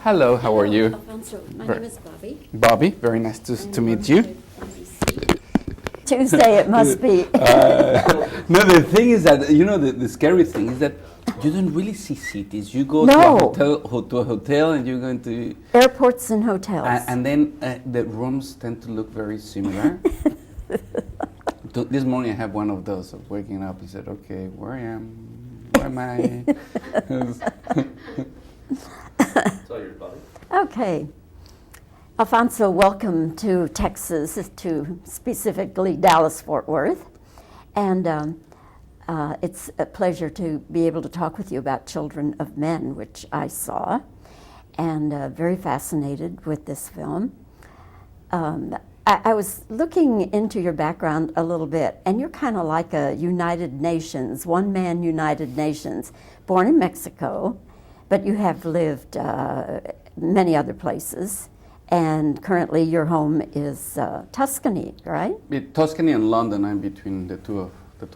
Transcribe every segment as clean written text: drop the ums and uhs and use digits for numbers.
Hello, how are you? Alfonso, my name is Bobbie. Bobbie, very nice to meet you. Tuesday it must be. No, the thing is that, the scary thing is that you don't really see cities. You go to a hotel and you're going to... Airports and hotels. And then the rooms tend to look very similar. This morning I had one of those of waking up and said, okay, where am I? So you're Bobbie. Okay. Alfonso, welcome to Texas, to specifically Dallas-Fort Worth. And it's a pleasure to be able to talk with you about Children of Men, which I saw, and very fascinated with this film. I was looking into your background a little bit, and you're kind of like a United Nations, one-man United Nations, born in Mexico, but you have lived many other places, and currently your home is Tuscany, right? Tuscany and London, I'm between the two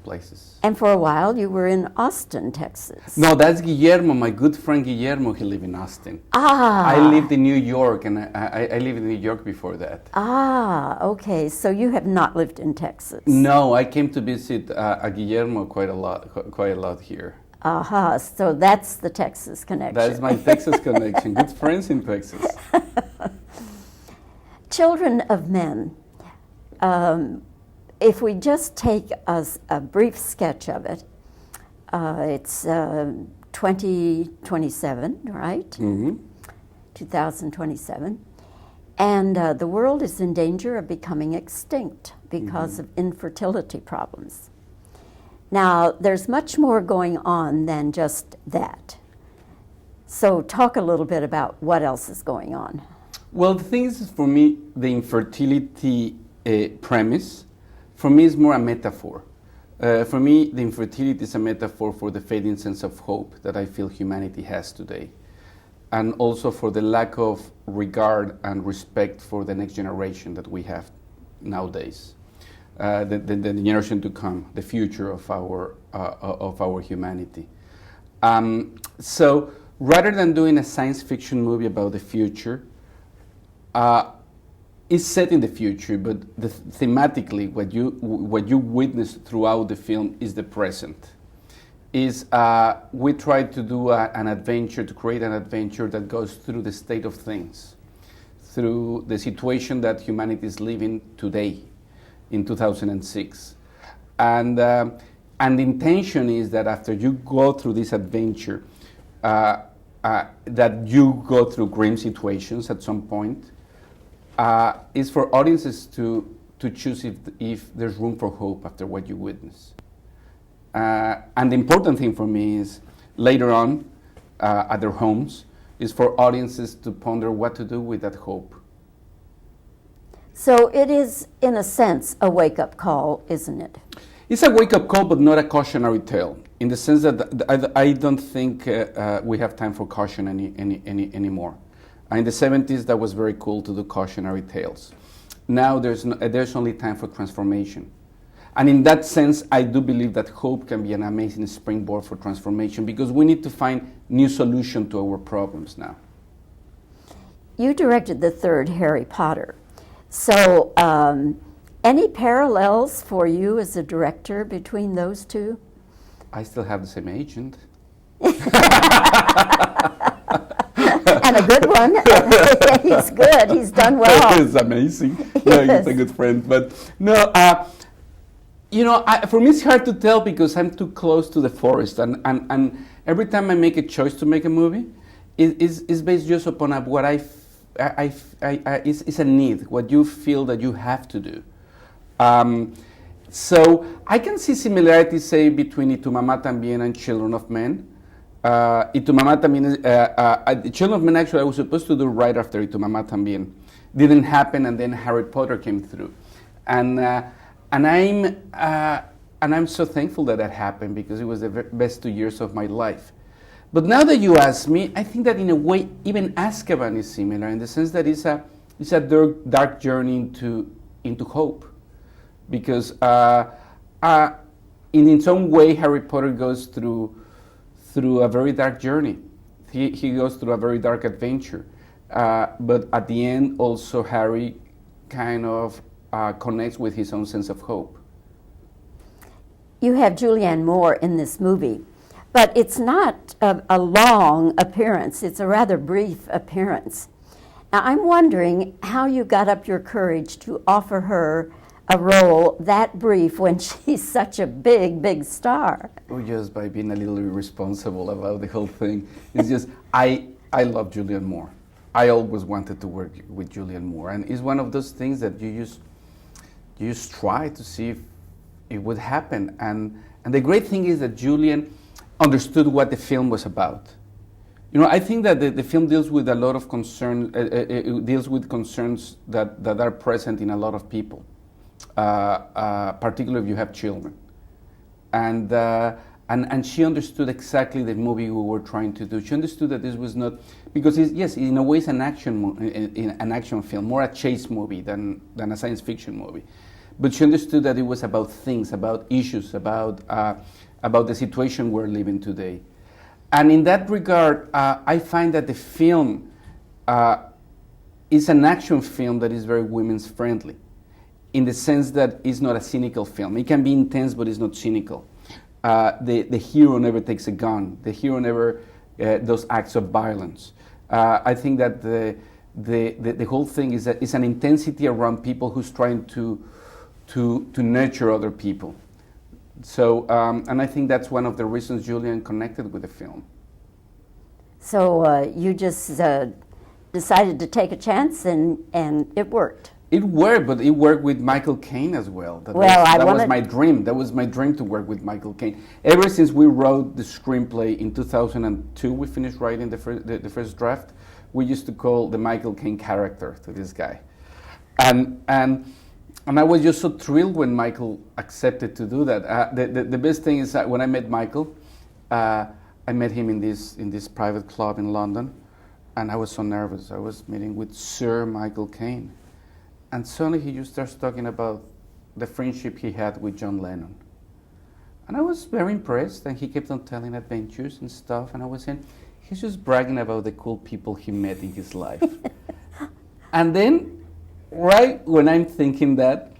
places. And for a while you were in Austin, Texas. No, that's Guillermo, my good friend Guillermo. He lived in Austin. Ah. I lived in New York, and I lived in New York before that. Ah, okay. So you have not lived in Texas. No, I came to visit Guillermo quite a lot here. Aha, so that's the Texas connection. That's my Texas connection. Good friends in Texas. Children of Men. If we just take a brief sketch of it, it's 2027, right? Mm-hmm. 2027. And the world is in danger of becoming extinct because of infertility problems. Now, there's much more going on than just that. So talk a little bit about what else is going on. Well, the thing is, for me, the infertility premise, for me, is more a metaphor. For me, the infertility is a metaphor for the fading sense of hope that I feel humanity has today, and also for the lack of regard and respect for the next generation that we have nowadays. The generation to come, the future of our humanity. So rather than doing a science fiction movie about the future, it's set in the future, but thematically, what you witness throughout the film is the present. We try to do an adventure, to create an adventure that goes through the state of things, through the situation that humanity is living today, in 2006. And the intention is that after you go through this adventure, that you go through grim situations at some point, is for audiences to choose if there's room for hope after what you witness. And the important thing for me is later on at their homes is for audiences to ponder what to do with that hope. So it is, in a sense, a wake-up call, isn't it? It's a wake-up call, but not a cautionary tale, in the sense that I don't think we have time for caution anymore. In the 70s, that was very cool to do cautionary tales. Now there's only time for transformation. And in that sense, I do believe that hope can be an amazing springboard for transformation, because we need to find new solutions to our problems now. You directed the third Harry Potter. So any parallels for you as a director between those two? I still have the same agent. And a good one. He's good. He's done well. He's amazing. Yeah, he's a good friend. But no, for me it's hard to tell because I'm too close to the forest. And every time I make a choice to make a movie, it's based just upon what it's a need, what you feel that you have to do. So I can see similarities, say, between Y tu mamá también and Children of Men. Y tu mamá también, Children of Men, actually, I was supposed to do right after Y tu mamá también. Didn't happen, and then Harry Potter came through. And I'm so thankful that happened, because it was the best 2 years of my life. But now that you ask me, I think that in a way, even Azkaban is similar, in the sense that it's a dark journey into hope. Because in some way, Harry Potter goes through a very dark journey. He goes through a very dark adventure. But at the end, also, Harry kind of connects with his own sense of hope. You have Julianne Moore in this movie, but it's not a long appearance. It's a rather brief appearance. Now, I'm wondering how you got up your courage to offer her a role that brief when she's such a big, big star. Or just by being a little irresponsible about the whole thing. It's just, I love Julianne Moore. I always wanted to work with Julianne Moore, and it's one of those things that you just try to see if it would happen. And the great thing is that Julianne understood what the film was about. You know, I think that the film deals with a lot of concern, it deals with concerns that are present in a lot of people, particularly if you have children. And she understood exactly the movie we were trying to do. She understood that this was not, because yes, in a way it's an action film, more a chase movie than a science fiction movie. But she understood that it was about things, about issues, about the situation we're living today. And in that regard, I find that the film is an action film that is very women's friendly, in the sense that it's not a cynical film. It can be intense, but it's not cynical. The hero never takes a gun. The hero never does acts of violence. I think that the whole thing is an intensity around people who's trying to nurture other people. So, and I think that's one of the reasons Julianne connected with the film. So you just decided to take a chance, and it worked. It worked, but it worked with Michael Caine as well. That was my dream. That was my dream, to work with Michael Caine. Ever since we wrote the screenplay in 2002, we finished writing the first draft. We used to call the Michael Caine character to this guy, and I was just so thrilled when Michael accepted to do that. The best thing is that when I met Michael, I met him in this private club in London, and I was so nervous. I was meeting with Sir Michael Caine. And suddenly he just starts talking about the friendship he had with John Lennon. And I was very impressed, and he kept on telling adventures and stuff, and I was saying, he's just bragging about the cool people he met in his life. And then, right when I'm thinking that,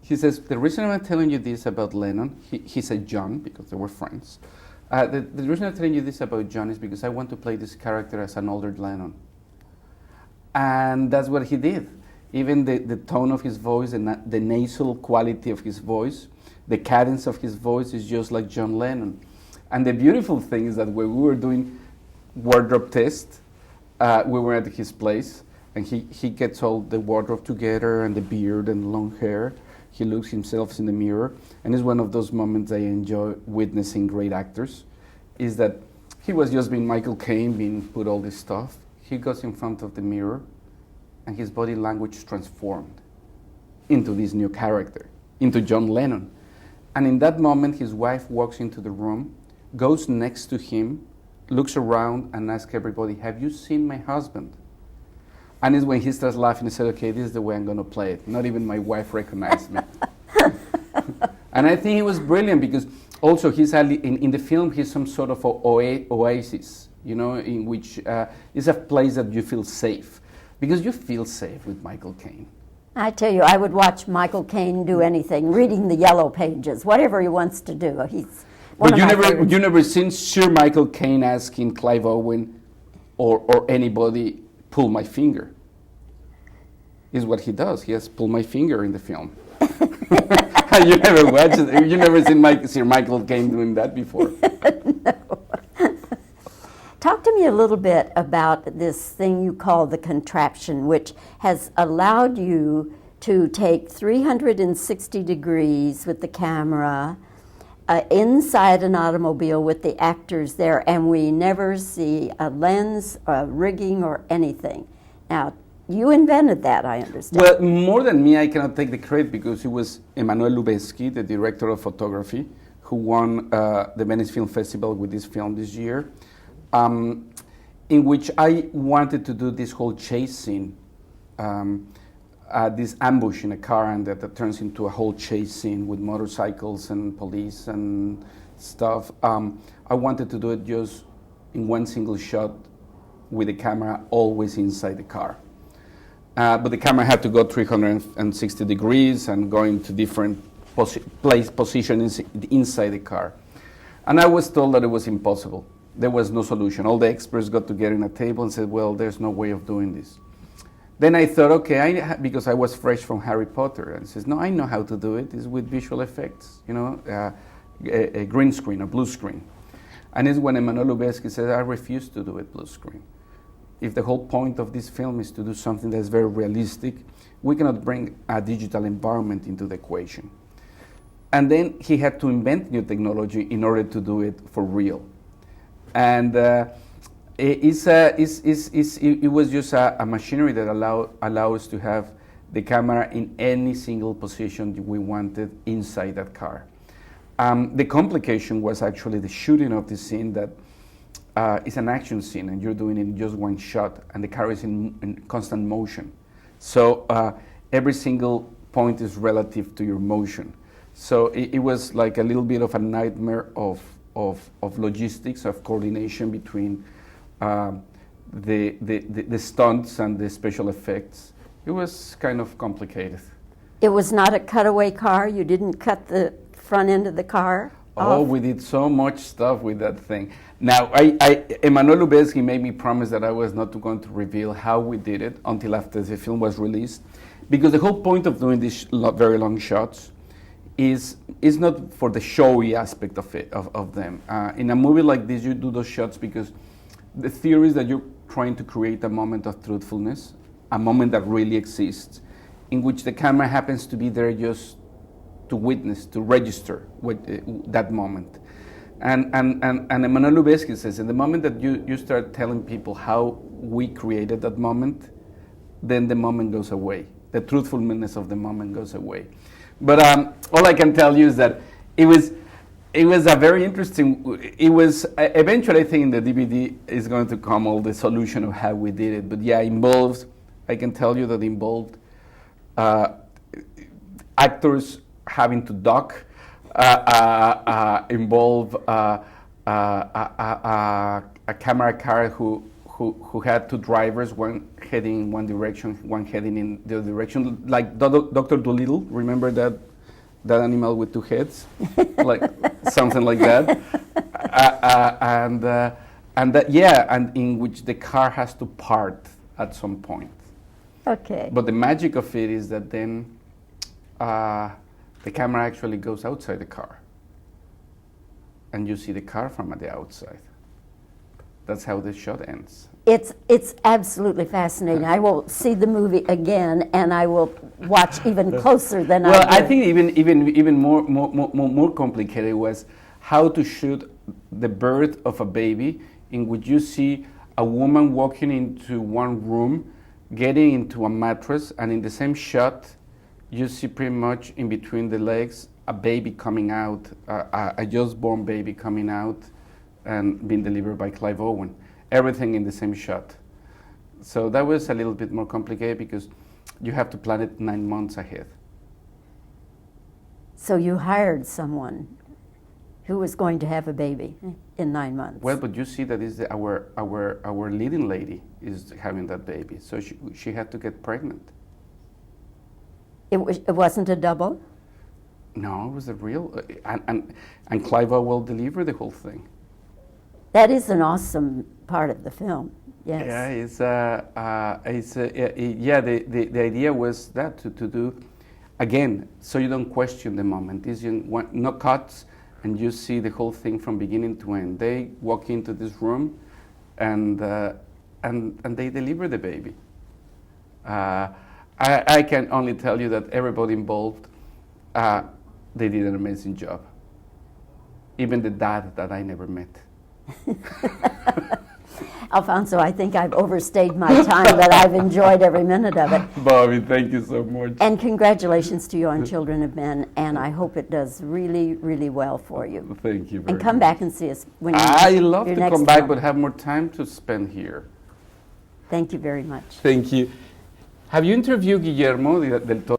he says, the reason I'm telling you this about Lennon, he said John, because they were friends. The reason I'm telling you this about John is because I want to play this character as an older Lennon. And that's what he did. Even the tone of his voice, and the nasal quality of his voice, the cadence of his voice is just like John Lennon. And the beautiful thing is that when we were doing wardrobe test, we were at his place, and he gets all the wardrobe together, and the beard and long hair. He looks himself in the mirror, and it's one of those moments I enjoy witnessing great actors, is that he was just being Michael Caine, being put all this stuff. He goes in front of the mirror, and his body language transformed into this new character, into John Lennon. And in that moment, his wife walks into the room, goes next to him, looks around, and asks everybody, have you seen my husband? And it's when he starts laughing and said, okay, this is the way I'm going to play it. Not even my wife recognized me. And I think he was brilliant, because also he's in the film, he's some sort of oasis, you know, in which is a place that you feel safe. Because you feel safe with Michael Caine. I tell you, I would watch Michael Caine do anything, reading the Yellow Pages, whatever he wants to do. He's one of my favorites. You never seen Sir Michael Caine asking Clive Owen or anybody, pull my finger. Is what he does. He has pull my finger in the film. You never watched it. You never seen Sir Michael Caine doing that before. No. Talk to me a little bit about this thing you call the contraption, which has allowed you to take 360 degrees with the camera inside an automobile with the actors there, and we never see a lens, a rigging, or anything. Now, you invented that, I understand. Well, more than me, I cannot take the credit, because it was Emanuel Lubezki, the director of photography, who won the Venice Film Festival with this film this year. In which I wanted to do this whole chase scene, this ambush in a car, and that turns into a whole chase scene with motorcycles and police and stuff. I wanted to do it just in one single shot with the camera always inside the car. But the camera had to go 360 degrees and go into different positions inside the car. And I was told that it was impossible. There was no solution. All the experts got together in a table and said, well, there's no way of doing this. Then I thought, okay, because I was fresh from Harry Potter, and says, no, I know how to do it. It's with visual effects, a green screen, a blue screen. And it's when Emmanuel Lubezki said, I refuse to do it blue screen. If the whole point of this film is to do something that's very realistic, we cannot bring a digital environment into the equation. And then he had to invent new technology in order to do it for real. And it was just a machinery that allow us to have the camera in any single position we wanted inside that car. The complication was actually the shooting of the scene that is an action scene, and you're doing it in just one shot, and the car is in constant motion. So every single point is relative to your motion. So it was like a little bit of a nightmare of logistics, of coordination between the stunts and the special effects. It was kind of complicated. It was not a cutaway car? You didn't cut the front end of the car off? We did so much stuff with that thing. Now, Emmanuel Lubezki made me promise that I was not going to reveal how we did it until after the film was released, because the whole point of doing these very long shots is not for the showy aspect of them. In a movie like this, you do those shots because the theory is that you're trying to create a moment of truthfulness, a moment that really exists, in which the camera happens to be there just to witness, to register that moment. And Emmanuel Lubezki says, in the moment that you start telling people how we created that moment, then the moment goes away. The truthfulness of the moment goes away. But all I can tell you is that it was a very interesting. It was eventually, I think, in the DVD is going to come all the solution of how we did it. But yeah, involved. I can tell you that involved actors having to duck, involve a camera car who had two drivers, one heading in one direction, one heading in the other direction, like Dr. Dolittle. Remember that animal with two heads, like something like that, and in which the car has to part at some point. Okay. But the magic of it is that then the camera actually goes outside the car, and you see the car from the outside. That's how the shot ends. It's absolutely fascinating. I will see the movie again, and I will watch even closer than I did. Well, I think even more complicated was how to shoot the birth of a baby, in which you see a woman walking into one room, getting into a mattress, and in the same shot, you see pretty much in between the legs a baby coming out, a just born baby coming out and being delivered by Clive Owen. Everything in the same shot. So that was a little bit more complicated because you have to plan it 9 months ahead. So you hired someone who was going to have a baby in 9 months. Well, but you see that is our leading lady is having that baby, so she had to get pregnant. It wasn't a double? No, it was a real, and Clive Owen will deliver the whole thing. That is an awesome part of the film. Yes. Yeah, the idea was that to do again, so you don't question the moment. No cuts, and you see the whole thing from beginning to end. They walk into this room, and they deliver the baby. I can only tell you that everybody involved, they did an amazing job. Even the dad that I never met. Alfonso, I think I've overstayed my time, but I've enjoyed every minute of it. Bobbie, thank you so much. And congratulations to you on Children of Men, and I hope it does really, really well for you. Thank you very much. And come back and see us when you I love your to next come back, film. but have more time to spend here. Thank you very much. Thank you. Have you interviewed Guillermo del Toro?